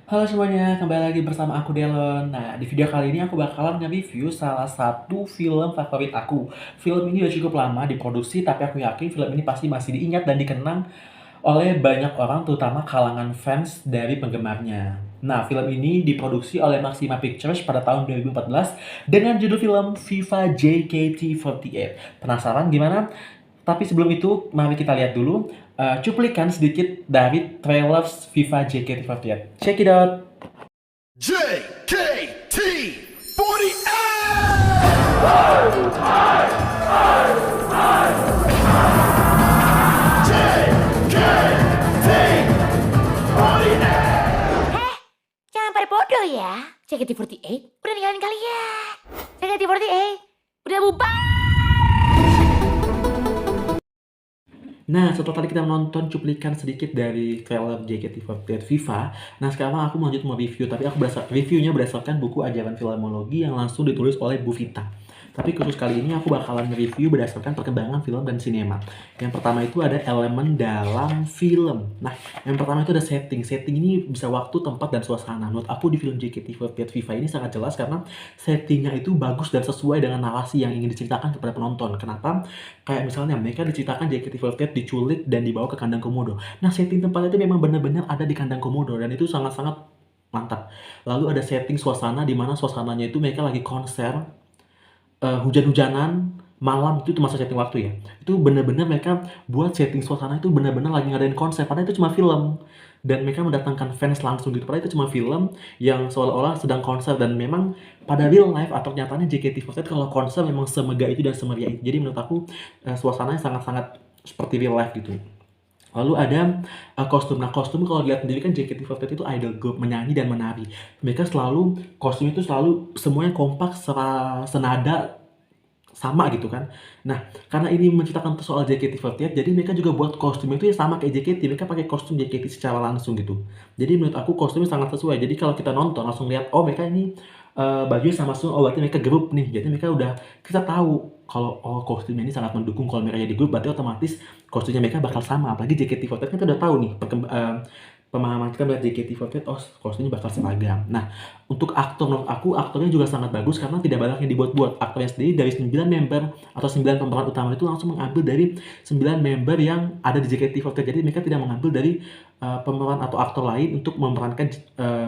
Halo semuanya, kembali lagi bersama aku Delon. Nah, di video kali ini aku bakalan nge-review salah satu film favorit aku. Film ini udah cukup lama diproduksi, tapi aku yakin film ini pasti masih diingat dan dikenang oleh banyak orang, terutama kalangan fans dari penggemarnya. Nah, film ini diproduksi oleh Maxima Pictures pada tahun 2014 dengan judul film Viva JKT48. Penasaran gimana? Tapi sebelum itu, mari kita lihat dulu cuplikan sedikit dari trailer Viva JKT48. Check it out! Jangan pada bodoh ya. JKT48 udah ninggalin kalian. JKT48 udah bubar. Nah, setelah tadi kita menonton cuplikan sedikit dari trailer JKT48 Viva, nah sekarang aku lanjut review, tapi reviewnya berdasarkan buku ajaran filmologi yang langsung ditulis oleh Bu Vita. Tapi khusus kali ini aku bakalan review berdasarkan perkembangan film dan sinema. Yang pertama itu ada elemen dalam film. Nah, yang pertama itu ada setting. Setting ini bisa waktu, tempat, dan suasana. Menurut aku di film JKT48 Viva ini sangat jelas karena settingnya itu bagus dan sesuai dengan narasi yang ingin diceritakan kepada penonton. Kenapa? Kayak misalnya mereka diceritakan JKT48 diculik dan dibawa ke kandang komodo. Nah, setting tempatnya itu memang benar-benar ada di kandang komodo dan itu sangat-sangat mantap. Lalu ada setting suasana di mana suasananya itu mereka lagi konser, hujan-hujanan, malam, itu masa setting waktu ya. Itu bener-bener mereka buat setting suasana itu bener-bener lagi ngadain konser, padahal itu cuma film. Dan mereka mendatangkan fans langsung gitu, padahal itu cuma film yang seolah-olah sedang konser dan memang pada real life atau nyatanya JKT48 kalau konser memang semegah itu dan semeriah itu. Jadi menurut aku suasananya sangat-sangat seperti real life gitu. Lalu ada kostum. Nah, kostum kalau dilihat sendiri kan JKT48 itu idol group menyanyi dan menari. Mereka selalu kostum itu selalu semuanya kompak, senada, sama gitu kan. Nah, karena ini menceritakan soal JKT48, jadi mereka juga buat kostum itu ya sama kayak JKT. Mereka pakai kostum JKT secara langsung gitu. Jadi menurut aku kostumnya sangat sesuai. Jadi kalau kita nonton langsung lihat, oh mereka ini bajunya sama semua, oh berarti mereka grup nih. Jadi mereka udah kita tahu kalau oh kostumnya ini sangat mendukung kalau mereka jadi grup, berarti otomatis kostumnya mereka bakal sama. Apalagi JKT48 kan kita udah tahu nih pemahaman kita melihat JKT48, oh kostumnya bakal seragam. Nah, untuk aktor, menurut aku aktornya juga sangat bagus karena tidak banyak yang dibuat-buat. Aktornya sendiri dari 9 member atau 9 pemeran utama itu langsung mengambil dari 9 member yang ada di JKT48. Jadi mereka tidak mengambil dari pemeran atau aktor lain untuk memerankan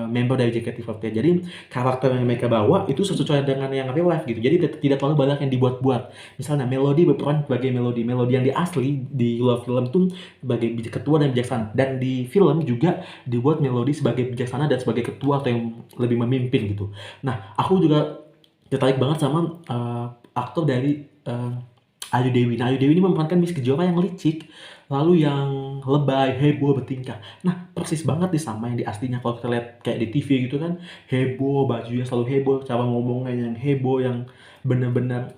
member dari JKT48. Jadi karakter yang mereka bawa itu sesuai dengan yang real life gitu. Jadi tidak terlalu banyak yang dibuat-buat. Misalnya Melody berperan sebagai Melody. Melody yang di asli di luar film tuh sebagai ketua dan bijaksana. Dan di film juga dibuat Melody sebagai bijaksana dan sebagai ketua atau yang lebih memimpin gitu. Nah, aku juga tertarik banget sama aktor dari Ayu Dewi. Nah, Ayu Dewi ini memerankan Miss Kejora yang licik, lalu yang lebay, heboh bertingkah. Nah, persis banget nih sama yang di aslinya kalau kita lihat kayak di TV gitu kan, heboh, bajunya selalu heboh, cara ngomongnya yang heboh, yang bener-bener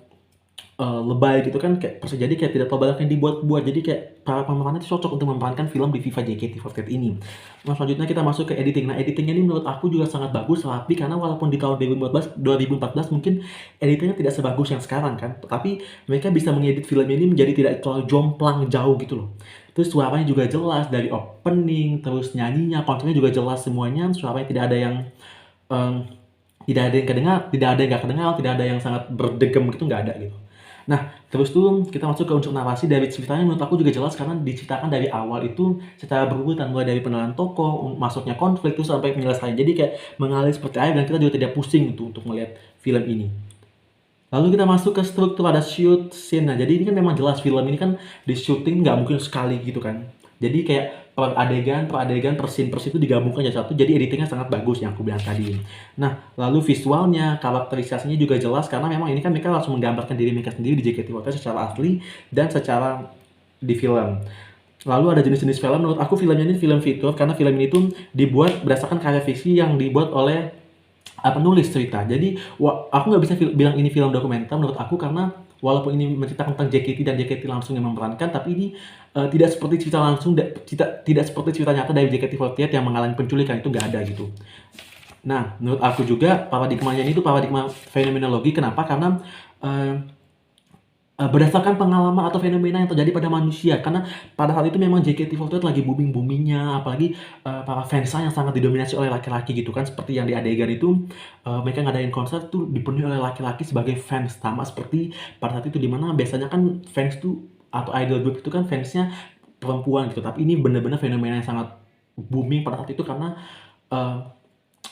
lebay gitu kan, kayak persis jadi kayak tidak terlalu banyak yang dibuat-buat. Jadi kayak para pemerannya itu cocok untuk memerankan film di Viva JKT48 ini. Nah, selanjutnya kita masuk ke editing. Nah, editingnya ini menurut aku juga sangat bagus, rapi, karena walaupun di tahun 2014 mungkin editingnya tidak sebagus yang sekarang kan, tapi mereka bisa mengedit film ini menjadi tidak terlalu jomplang jauh gitu loh. Terus suaranya juga jelas dari opening, terus nyanyinya, konsernya juga jelas semuanya, suaranya tidak ada yang em, tidak ada yang kedengar, tidak ada yang nggak kedengar, tidak ada yang sangat berdegem gitu, nggak ada gitu. Nah, terus tuh kita masuk ke unsur narasi dari ceritanya menurut aku juga jelas karena diceritakan dari awal itu secara berurutan, mulai dari pengenalan tokoh, masuknya konflik, terus sampai penyelesaian. Jadi kayak mengalir seperti air dan kita juga tidak pusing gitu untuk melihat film ini. Lalu kita masuk ke struktur, ada shoot scene. Nah, jadi ini kan memang jelas film ini kan di syuting nggak mungkin sekali gitu kan. Jadi kayak per adegan, per scene itu digabungkan jadi satu. Jadi editingnya sangat bagus yang aku bilang tadi. Nah, lalu visualnya, karakterisasinya juga jelas karena memang ini kan mereka langsung menggambarkan diri mereka sendiri di JKT48 secara asli dan secara di film. Lalu ada jenis-jenis film, menurut aku filmnya ini film fitur karena film ini tuh dibuat berdasarkan karya fiksi yang dibuat oleh penulis cerita. Jadi aku nggak bisa bilang ini film dokumenter menurut aku karena walaupun ini menceritakan tentang JKT dan JKT langsung yang memerankan, tapi ini tidak seperti cerita langsung, tidak seperti cerita nyata dari JKT48 yang mengalami penculikan, itu nggak ada gitu. Nah, menurut aku juga paradigmanya ini tuh paradigma fenomenologi. Kenapa? Karena Berdasarkan pengalaman atau fenomena yang terjadi pada manusia, karena pada saat itu memang JKT48 lagi booming-booming-nya, apalagi, para fansnya yang sangat didominasi oleh laki-laki gitu kan, seperti yang di adegan itu, mereka ngadain konser tuh dipenuhi oleh laki-laki sebagai fans, sama seperti pada saat itu, di mana biasanya kan fans tuh atau idol group itu kan fansnya perempuan gitu, tapi ini bener-bener fenomena yang sangat booming pada saat itu karena, eee,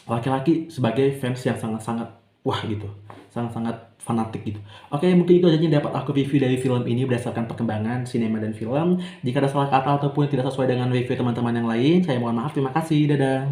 laki-laki sebagai fans yang sangat-sangat wah gitu, sangat-sangat fanatik gitu. Oke, mungkin itu aja yang dapat aku review dari film ini berdasarkan perkembangan sinema dan film. Jika ada salah kata ataupun tidak sesuai dengan review teman-teman yang lain, saya mohon maaf. Terima kasih. Dadah.